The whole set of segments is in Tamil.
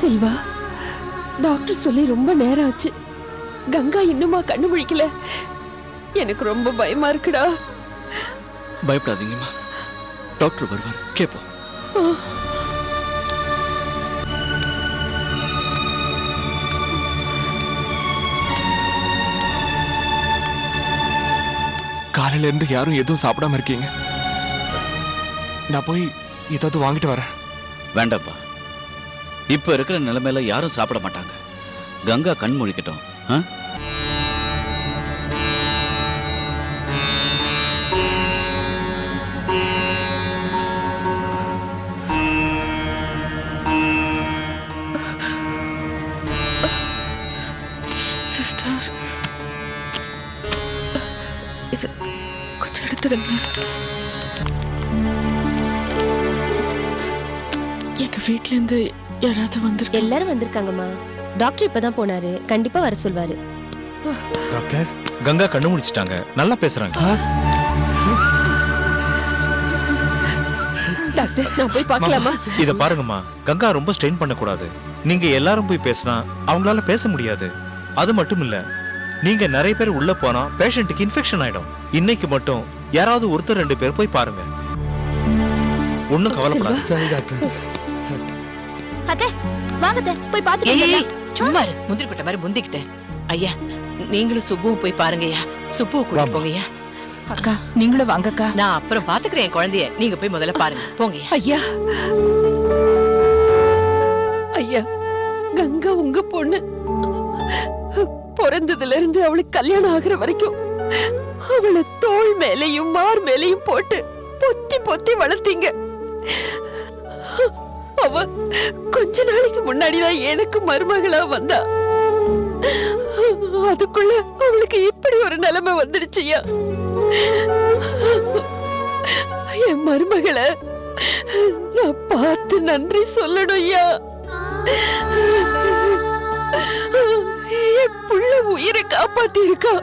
செல்வா, டாக்டர் சொல்லி ரொம்ப நேரம் ஆச்சு. கங்கா இன்னுமா கண்ணு முழிக்கல. எனக்கு ரொம்ப பயமா இருக்குடா. பயப்படாதீங்கம்மா, டாக்டர் வருவார், கேப்போம். காலையில இருந்து யாரும் எதுவும் சாப்பிடாம இருக்கீங்க. நான் போய் ஏதாவது வாங்கிட்டு வரேன். வேண்டாப்பா, இப்ப இருக்கிற நிலைமையில யாரும் சாப்பிட மாட்டாங்க. கங்கா கண் முழிக்கட்டும். சிஸ்டர், இது கொஞ்சம் எடுத்துடுங்க. எங்க வீட்ல இருந்து யாராவது வந்திருக்காங்க? எல்லாரும் வந்திருக்காங்கம்மா. டாக்டர் இப்பதான் போனாரு, கண்டிப்பா வர சொல்வாரு. டாக்டர், கங்கா கண்ணு முடிச்சிட்டாங்க, நல்லா பேசுறாங்க. டாக்டர், நான் போய் பார்க்கலாமா? இத பாருங்கம்மா, கங்கா ரொம்ப ஸ்ட்ரெயின் பண்ண கூடாது. நீங்க எல்லாரும் போய் பேசினா அவங்களால பேச முடியாது. அது மட்டும் இல்ல, நீங்க நிறைய பேர் உள்ள போனா பேஷண்ட்டுக்கு இன்ஃபெக்ஷன் ஆயிடும். இன்னைக்கு மட்டும் யாராவது ஒருத்தர் 2 பேர் போய் பாருங்க. ஒண்ணும் கவலைப்படாத. சரி டாக்டர். அத்தை, வாங்க போய் பாத்துட்டு. சும்மா முந்திரி கொட்டை மாதிரி முந்திக்கிட்டேன். ஐயா, நீங்களும் சுப்புவும் போய் பாருங்கய்யா. சுப்புவை கூட்டிட்டு போங்கய்யா. அக்கா, நீங்களும் வாங்கக்கா. நான் அப்புறம் பாத்துக்கிறேன் என் குழந்தைய. நீங்க போய் முதல்ல பாருங்க, போங்கய்யா. ஐயா, ஐயா, கங்கா உங்க பொண்ணு. பிறந்ததுல இருந்து அவளுக்கு கல்யாணம் ஆகுற வரைக்கும் அவளை தோள் மேலையும் மார் மேலையும் போட்டு பொத்தி பொத்தி வளர்த்தீங்க. அவ கொஞ்ச நாளைக்கு முன்னாடிதான் எனக்கு மருமகளா வந்தா. அதுக்குள்ள அவளுக்கு இப்படி ஒரு நிலைமை வந்துடுச்சியா? என் மருமகளை நான் பார்த்து நன்றி சொல்லணும்யா. என் புள்ள உயிரை காப்பாத்தி இருக்கா.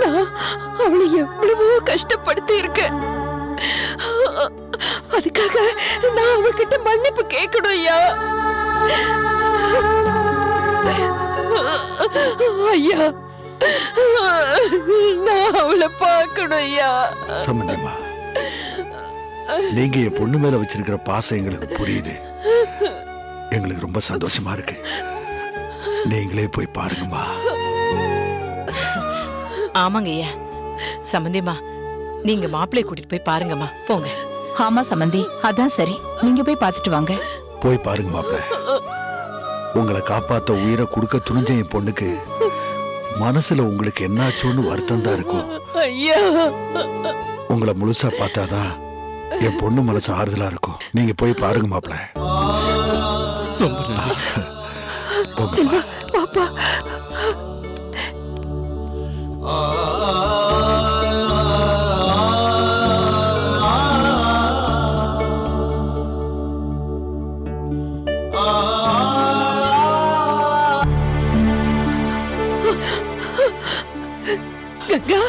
நான் அவளை எவ்வளவோ கஷ்டப்படுத்தி இருக்கேன். அதுக்காக நான் அவகிட்ட மன்னிப்பு கேட்கணும் ஐயா. ஐயா, நான் அவளை பார்க்கணும் ஐயா. சம்பந்தியம்மா, நீங்க என் பொண்ணு மேல வச்சிருக்கிற பாசம் எங்களுக்கு புரியுது. எங்களுக்கு ரொம்ப சந்தோஷமா இருக்கு. நீங்களே போய் பாருங்கம்மா. ஆமாங்க ஐயா. சம்பந்தியம்மா, நீங்க மாப்பிள்ளைய கூட்டிட்டு போய் பாருங்கம்மா, போங்க. ஆமா சம்பந்தி, அதான் சரி. நீங்க போய் பார்த்துட்டு வாங்க. போய் பாருங்க மாப்பிள்ள. உங்களை காப்பாத்த உயிரை கொடுக்க துணிஞ்ச என் பொண்ணுக்கு மனசுல உங்களுக்கு என்னாச்சோன்னு வருத்தம் தான் இருக்கும். ஐயா, உங்களை முழுசா பார்த்தாதான் என் பொண்ணு மனசு ஆறுதலா இருக்கும். நீங்க போய் பாருங்க மாப்பிள்ள. செல்வா, பாப்பா. கங்கா,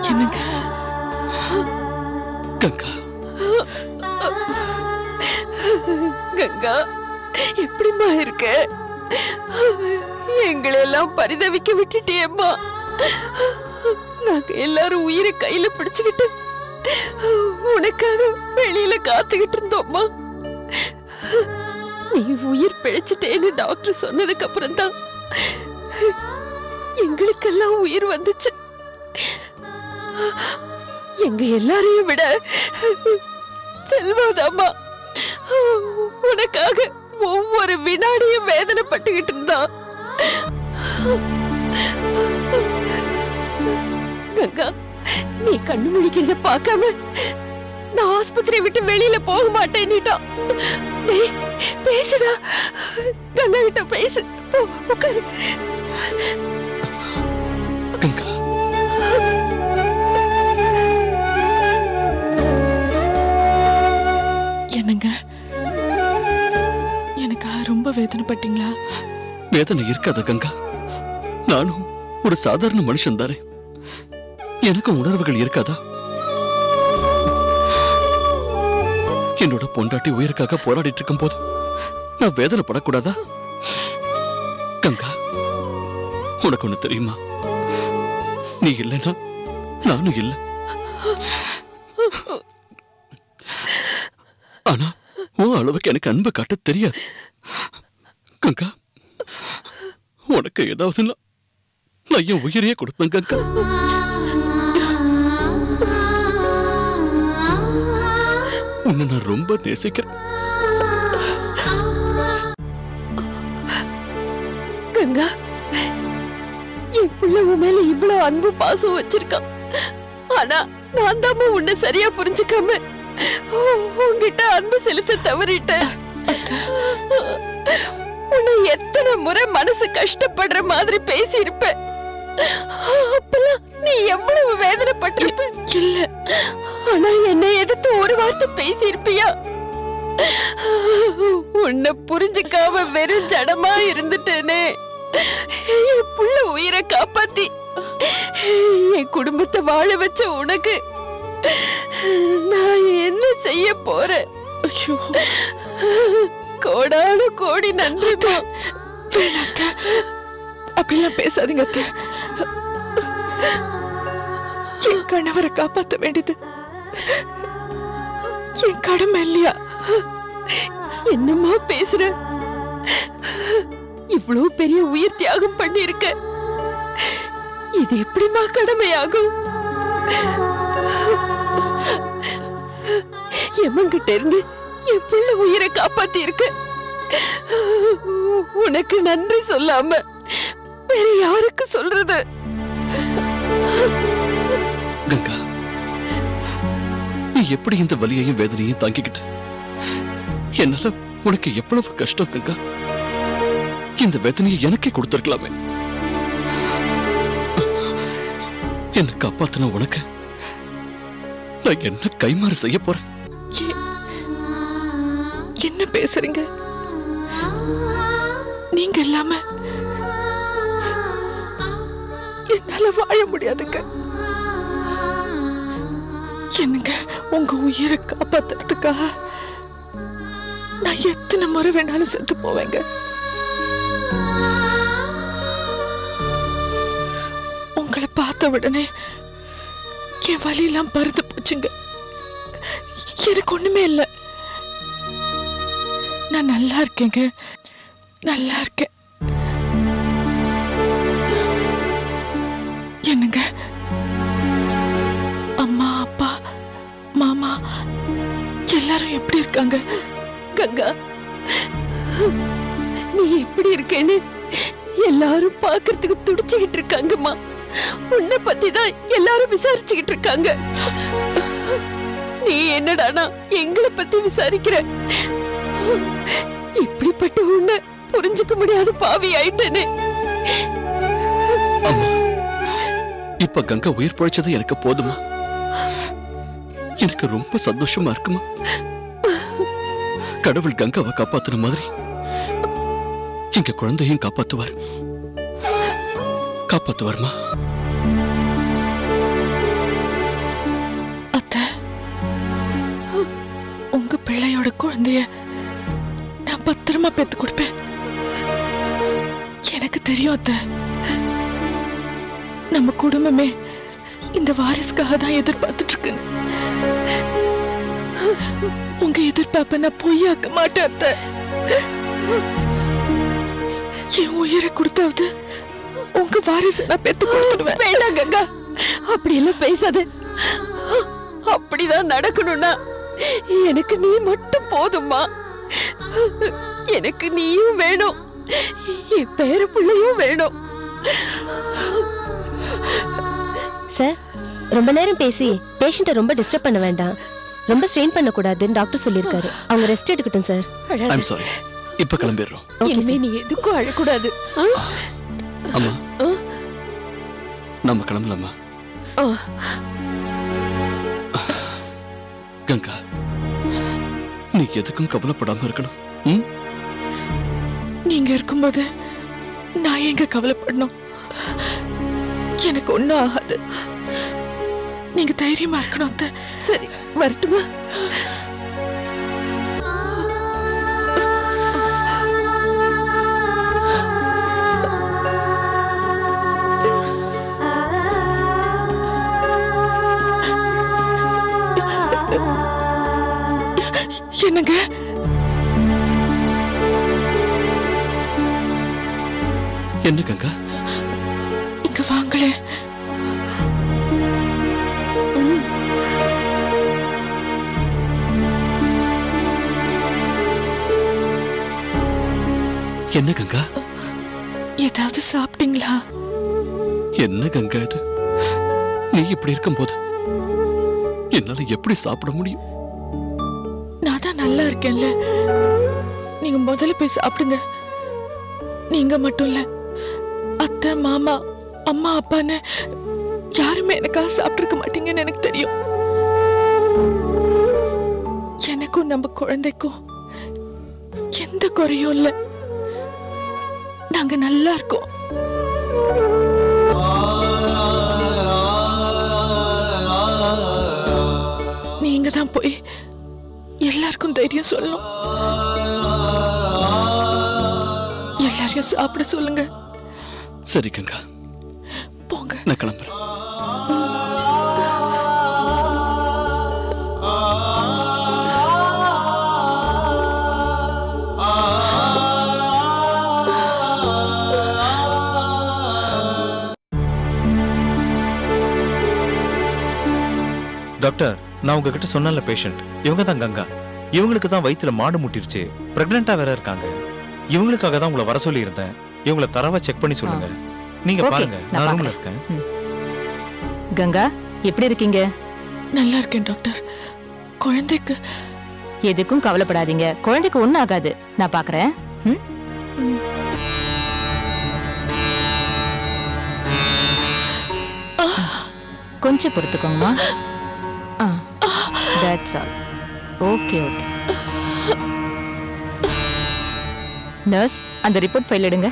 என்னங்க? கங்கா, கங்கா, எப்படிமா இருக்க? எங்களை எல்லாம் பரிதவிக்க விட்டுட்டேம்மா. நாங்க எல்லாரும் உயிரை கையில பிடிச்சுக்கிட்டு உனக்காக வெளியில காத்துக்கிட்டு இருந்தோம்மா. நீ உயிர் பிழைச்சிட்டேன்னு டாக்டர் சொன்னதுக்கு அப்புறம் தான் எங்களுக்கெல்லாம் உயிர் வந்துச்சு. எங்க எல்லாரையும் விட செல்வாதாமா உனக்காக ஒவ்வொரு வினாடியும் வேதனைப்பட்டுக்கிட்டு இருந்தான். கங்கா, நீ கண்ணு முழிக்கிறத பார்க்காம நான் ஆஸ்பத்திரியை விட்டு வெளியில போக மாட்டேன்னுட்டான். பேசுடா, கங்கா கிட்ட பேசு. போ, உட்காரு. கங்கா, என்னங்க, எனக்கு ரொம்ப வேதனைப்பட்டீங்களா? வேதனை இருக்காத கங்கா. நானும் ஒரு சாதாரண மனுஷன் தானே, எனக்கும் உணர்வுகள் இருக்காதா? என்னோட பொண்டாட்டி உயிருக்காக போராடிட்டு இருக்கும் போது நான் வேதனைப்படக்கூடாதா? கங்கா, உனக்கு ஒண்ணு தெரியுமா? நீ இல்லைன்னா நானும் இல்லை. ஆனா உன் அளவுக்கு எனக்கு அன்பு காட்ட தெரியாது கங்கா. உனக்கு ஏதாவதுன்னா நான் என் உயிரையே கொடுப்பேன் கங்கா. உன்னை நான் ரொம்ப நேசிக்கிறேன் கங்கா. என் பிள்ளை உன் மேல இவ்வளவு அன்பு பாசம் வச்சிருக்கான். ஆனா நான் தான் உன்னை சரியா புரிஞ்சுக்காம உன்கிட்ட அன்பு செலுத்த தவறிட்டேன். உன்னை எத்தனை முறை மனசு கஷ்டப்படுற மாதிரி பேசி இருப்ப. அப்பெல்லாம் நீ எவ்வளவு வேதனைப்பட்டிருப்ப. இல்ல, ஆனா என்னை எதிர்த்து ஒரு வார்த்தை பேசி இருப்பியா? உன்னை புரிஞ்சுக்காம வெறும் ஜடமா இருந்துட்டேனே. என் புள்ள உயிரை காப்பாத்தி என் குடும்பத்தை வாழ வச்ச உனக்கு நான் என்ன செய்ய போறேன்? ஐயோ, கோடானு கோடி நன்றிமா. அப்படிலாம் பேசாதீங்க அத்தை. என் கணவரை காப்பாற்ற வேண்டியது என் கடமை இல்லையா? என்னம்மா பேசுற? இவ்வளவு பெரிய உயிர் தியாகம் பண்ணிருக்க, இது எப்படிமா கடமையாகும்? எமன்கிட்ட இருந்து என் பிள்ளை உயிரை காப்பாத்தி இருக்க. உனக்கு நன்றி சொல்லாம வேற யாருக்கு சொல்றது? கங்கா, நீ எப்படி இந்த வலியையும் வேதனையும் தாங்கிக்கிட்ட? என்னால உனக்கு எவ்வளவு கஷ்டம் கங்கா. இந்த வேதனையை எனக்கே கொடுத்திருக்கலாமே. என்ன காப்பாத்தின உனக்கு நான் என்ன கைமாறு செய்ய போறேன்? என்ன பேசுறீங்க? நீங்க இல்லாம என்னால வாழ முடியாதுங்க. என்னங்க, உங்க உயிரை காப்பாத்துறதுக்காக நான் எத்தனை முறை வேணாலும் செத்து போவேங்க. உங்களை பார்த்த உடனே என் வலியெல்லாம் பறந்து போச்சுங்க. எனக்கு ஒண்ணுமே இல்லை. நான் நல்லா இருக்கேங்க, நல்லா இருக்கேன். என்னங்க, அம்மா அப்பா மாமா எல்லாரும் எப்படி இருக்காங்க? கங்கா, நீ எப்படி இருக்கேன்னு எல்லாரும் பாக்குறதுக்கு துடிச்சுக்கிட்டு இருக்காங்கம்மா. உன்னை பத்தி தான் எல்லாரும் விசாரிச்சுக்கிட்டு இருக்காங்க. நீ என்னடானா எங்களை பத்தி விசாரிக்கிற? இப்படிப்பட்ட உன்னை புரிஞ்சுக்க முடியாத பாவி ஆயிட்டேனே. இப்ப கங்கா உயிர் பிழைச்சது எனக்கு போதுமா? எனக்கு ரொம்ப சந்தோஷமா இருக்குமா? கடவுள் கங்காவை காப்பாத்துற மாதிரி எங்க குழந்தையும் காப்பாத்துவாருமா? அத்தை, உங்க பிள்ளையோட குழந்தைய நான் பத்திரமா பெத்து கொடுப்பேன். எனக்கு தெரியும் அத்தை, நம்ம குடும்பமே இந்த வாரிசுக்காக தான் எதிர்பார்த்துட்டு இருக்குன்னு. உங்க எதிர்பார்ப்ப நான் பொய்யாக்க மாட்டேன் அத்தை. என் உயிரை கொடுத்தாவது உங்க வாரிசு நான் பெத்து கொடுத்துடுவேன். வேண்டாம் கங்கா, அப்படி எல்லாம் பேசாத. அப்படிதான் நடக்கணும்னா எனக்கு நீ மட்டும் போதும்மா. எனக்கு நீயும் வேணும், என் பேர பிள்ளையும் வேணும். சார், ரொம்ப நேரம் பேசி பேஷண்ட்டை ரொம்ப டிஸ்டர்ப் பண்ண வேண்டாம், ரொம்ப ஸ்ட்ரெயின் பண்ண கூடாதுன்னு டாக்டர் சொல்லியிருக்காரு. அவங்க ரெஸ்ட் எடுக்கட்டும் சார். ஐம் சாரி, இப்ப கிளம்பிடுறோம். இனிமே நீ எதுக்கும் அழக்கூடாது. அம்மா, நம்ம கிளம்பலாமா? கங்கா, நீ எதுக்கும் கவலைப்படாம இருக்கணும். நீங்க இருக்கும்போது நான் எங்க கவலைப்படணும்? எனக்கு ஒண்ணும் ஆகாது. நீங்க தைரியமா இருக்கணும் அத்தை. சரி, வரட்டுமா? என்னங்க? என்ன கங்கா? இங்க வாங்களே. என்ன கங்கா? ஏதாவது சாப்பிட்டீங்களா? என்ன கங்கா இது? நீ இப்படி இருக்கும்போது என்னால எப்படி சாப்பிட முடியும்? நான் தான் நல்லா இருக்கேன்ல. நீங்க முதல்ல போய் சாப்பிடுங்க. நீங்க மட்டும் இல்ல, அத்தை, மாமா, அம்மா, அப்பான்னு யாருமே எனக்காக சாப்பிட்டிருக்க மாட்டீங்கன்னு எனக்கு தெரியும். எனக்கும் நம்ம குழந்தைக்கும் எந்த குறையும் இல்ல. நாங்க நல்லா இருக்கோம். நீங்க தான் போய் எல்லாருக்கும் தைரியம் சொல்லணும். எல்லாரையும் சாப்பிட சொல்லுங்க. சரி கங்கா, போங்க. நான் கிளம்புறேன். டாக்டர், நான் உங்ககிட்ட சொன்னல பேஷண்ட் இவங்க தான் கங்கா. இவங்களுக்கு தான் வயித்துல மாடு முட்டிருச்சு, பிரெக்னெண்டா வேற இருக்காங்க. இவங்களுக்காக தான் உங்களை வர சொல்லி இருந்தேன். இவங்களை தரவா செக் பண்ணி சொல்லுங்க. நீங்க பாருங்க, நான் ரூம்ல இருக்கேன். கங்கா, எப்படி இருக்கீங்க? நல்லா இருக்கேன் டாக்டர். குழந்தைக்கு எதுக்கும் கவலைப்படாதீங்க, குழந்தைக்கு ஒண்ணும் ஆகாது. நான் பாக்குறேன். கொஞ்சம் பொறுத்துக்கோங்கம்மா. That's all. Okay, okay. Nurse, அந்த ரிப்போர்ட் ஃபைல் எடுங்க.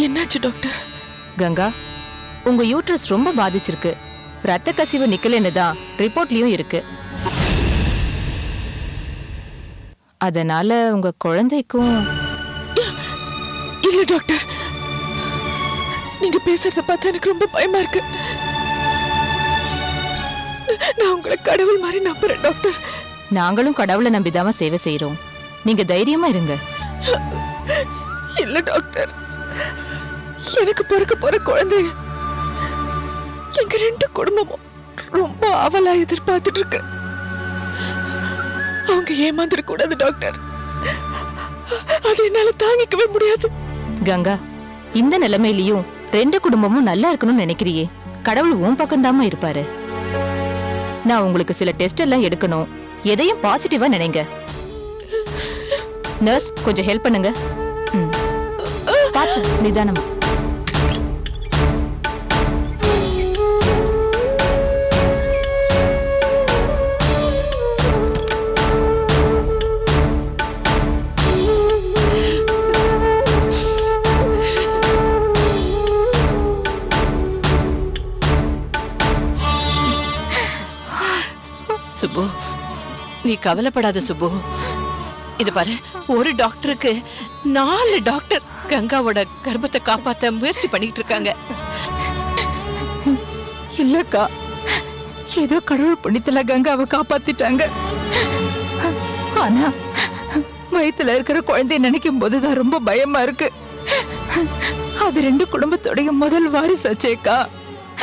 என்னாச்சு டாக்டர்? கங்கா, உங்க யூட்ரஸ் ரொம்ப பாதிச்சிருக்கு. ரத்த கசிவு நிக்கலன்னு தான் ரிப்போர்ட்லயும் இருக்கு. அதனால உங்க குழந்தைக்கும். இல்ல டாக்டர், நீங்க பேசுறத பார்த்தா எனக்கு ரொம்ப பயமா இருக்கு. நான் உங்களை கடவுள் மாதிரி நம்புறேன் டாக்டர். நாங்களும் கடவுளை நம்பிதாம சேவை செய்யறோம். நீங்க தைரியமா இருங்க. இல்ல டாக்டர், எனக்கு பிறக்க போற குழந்தை எங்க ரெண்டு குடும்பமும் ரொம்ப ஆவலா எதிர்பார்த்துட்டு இருக்கு. அவங்க ஏமாந்துட கூடாது டாக்டர். அது என்னால தாங்கிக்கவே முடியாது. கங்கா, இந்த நிலைமையிலயும் ரெண்டு குடும்பமும் நல்லா இருக்கணும்னு நினைக்கிறியே, கடவுள் உன் பக்கம்தாமா இருப்பாரு. நான் உங்களுக்கு சில டெஸ்ட் எல்லாம் எடுக்கணும். எதையும் பாசிட்டிவா நினைங்க. நர்ஸ், கொஞ்சம் ஹெல்ப் பண்ணுங்க. பாத்து நிதானமா. சுப்பு, நீ கவலைப்படாத சுப்பு. இது பாரு, ஒரு டாக்டருக்கு 4 டாக்டர் கங்காவோட கர்ப்பத்தை காப்பாத்த முயற்சி பண்ணிட்டு இருக்காங்க. இல்லக்கா, ஏதோ கடவுள் புண்ணியத்துல கங்காவை காப்பாத்திட்டாங்க. ஆனா வயித்துல இருக்கிற குழந்தைய நினைக்கும் போதுதான் ரொம்ப பயமா இருக்கு. அது 2 குடும்பத்தோடைய முதல் வாரிசாச்சேக்கா.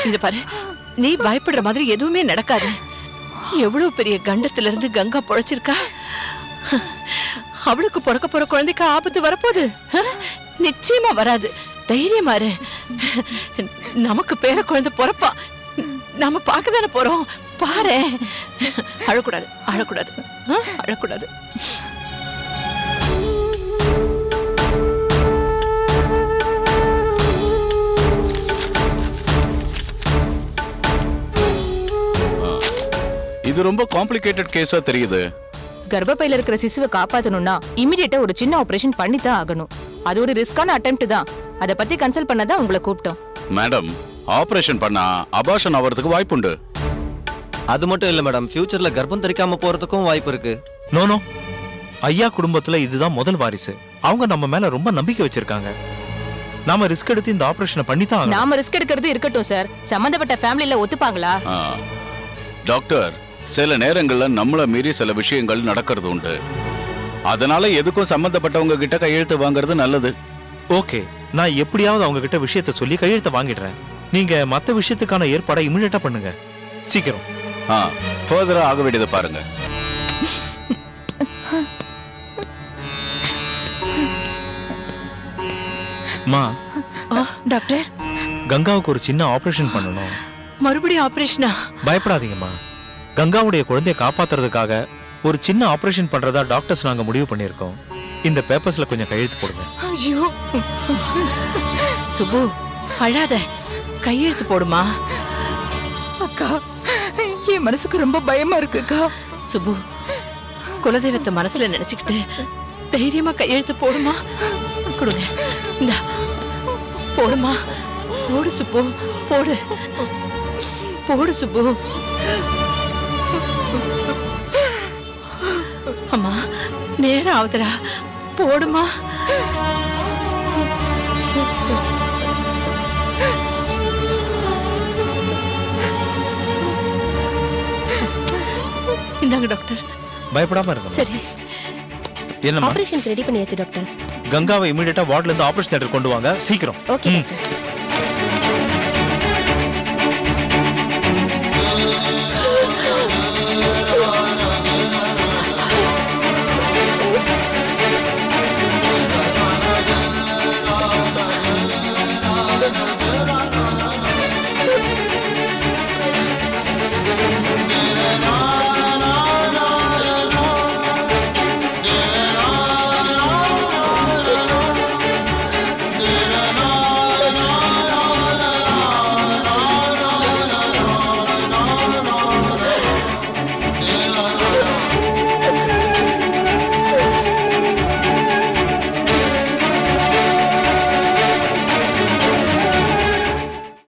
இது பாரு, நீ பயப்படுற மாதிரி எதுவுமே நடக்காது. எவ்வளவு பெரிய கண்டத்துல இருந்து கங்கா பொழைச்சிருக்கா. அவளுக்கு பிறக்க போற குழந்தைக்கு ஆபத்து வரப்போகுது? நிச்சயமா வராது. தைரியமா இரு. நமக்கு பேர குழந்தை பிறப்பா. நாம பார்க்க தானே போறோம். பாரு, அழக்கூடாது, அழக்கூடாது, அழக்கூடாது. இது ரொம்ப காம்ப்ளிகேட்டட் கேஸா தெரியுது. கர்ப்பப்பையில இருக்கிற சிசுவை காப்பாத்தணும்னா இமிடியேட்டா ஒரு சின்ன ஆபரேஷன் பண்ணித்தான் ஆகணும். அது ஒரு ரிஸ்கான அட்டெம்ப்ட் தான். அத பத்தி கன்சல்ட் பண்ணதான் உங்களை கூப்பிட்டோம். மேடம், ஆபரேஷன் பண்ணா அபார்ஷன் ஆவறதுக்கு வாய்ப்புண்டு. அது மட்டும் இல்ல மேடம், ஃபியூச்சர்ல கர்ப்பம் தரிக்காம போறதுக்கும் வாய்ப்பு இருக்கு. நோ ஐயா குடும்பத்துல இதுதான் முதல் வாரிசு. அவங்க நம்ம மேல ரொம்ப நம்பிக்கை வச்சிருக்காங்க. நாம ரிஸ்க் எடுத்து இந்த ஆபரேஷனை பண்ணித்தான் ஆகணும். நாம ரிஸ்க் எடுக்கிறது இருக்கட்டும் சார், சம்பந்தப்பட்ட ஃபேமிலில ஒத்துப்பாங்களா? டாக்டர், சில நேரங்கள்ல நம்மள மீறி சில விஷயங்கள் நடக்கிறது உண்டு. அதனால எதுக்கும் சம்பந்தப்பட்டவங்க கிட்ட கையெழுத்து வாங்குறது நல்லது. ஓகே, நான் எப்படியாவது அவங்க கிட்ட விஷயத்தை சொல்லி கையெழுத்த வாங்கிடுறேன். நீங்க மத்த விஷயத்துக்கான ஏற்பாடை இமிடியேட்டா பண்ணுங்க. சீக்கிரம். ஃபர்தரா ஆக வேண்டியதை பாருங்க. டாக்டர், கங்காவுக்கு ஒரு சின்ன ஆபரேஷன் பண்ணணும். மறுபடியும் ஆபரேஷனா? பயப்படாதீங்கம்மா. கங்காவுடைய குழந்தையை காப்பாத்துறதுக்காக ஒரு சின்ன ஆபரேஷன் பண்றதா டாக்டர்ஸ் நாங்க முடிவு பண்ணிருக்கோம். இந்த பேப்பர்ஸ்ல கொஞ்சம் கையெழுத்து போடுங்க. ஐயோ சுபு, அழாத, கையெழுத்து போடுமா. அக்கா, என் மனசுக்கு ரொம்ப பயமா இருக்குக்கா. சுபு, குலதெய்வத்தை மனசுல நினைச்சுக்கிட்டு தைரியமா கையெழுத்து போடுமா. கொடுங்க, இந்த போடுமா. போடு சுப்பு, போடு போடு சுப்பு. அம்மா, நேரம் ஆகுதுடா, போடுமா. இந்தாங்க டாக்டர். பயப்படாம இருங்க. சரி. என்னம்மா? ஆபரேஷன் ரெடி பண்ணியாச்சு டாக்டர். கங்காவை இமிடியேட்டா வார்ட்ல இருந்து ஆபரேஷன் தியேட்டர் கொண்டு வாங்க, சீக்கிரம். Okay doctor.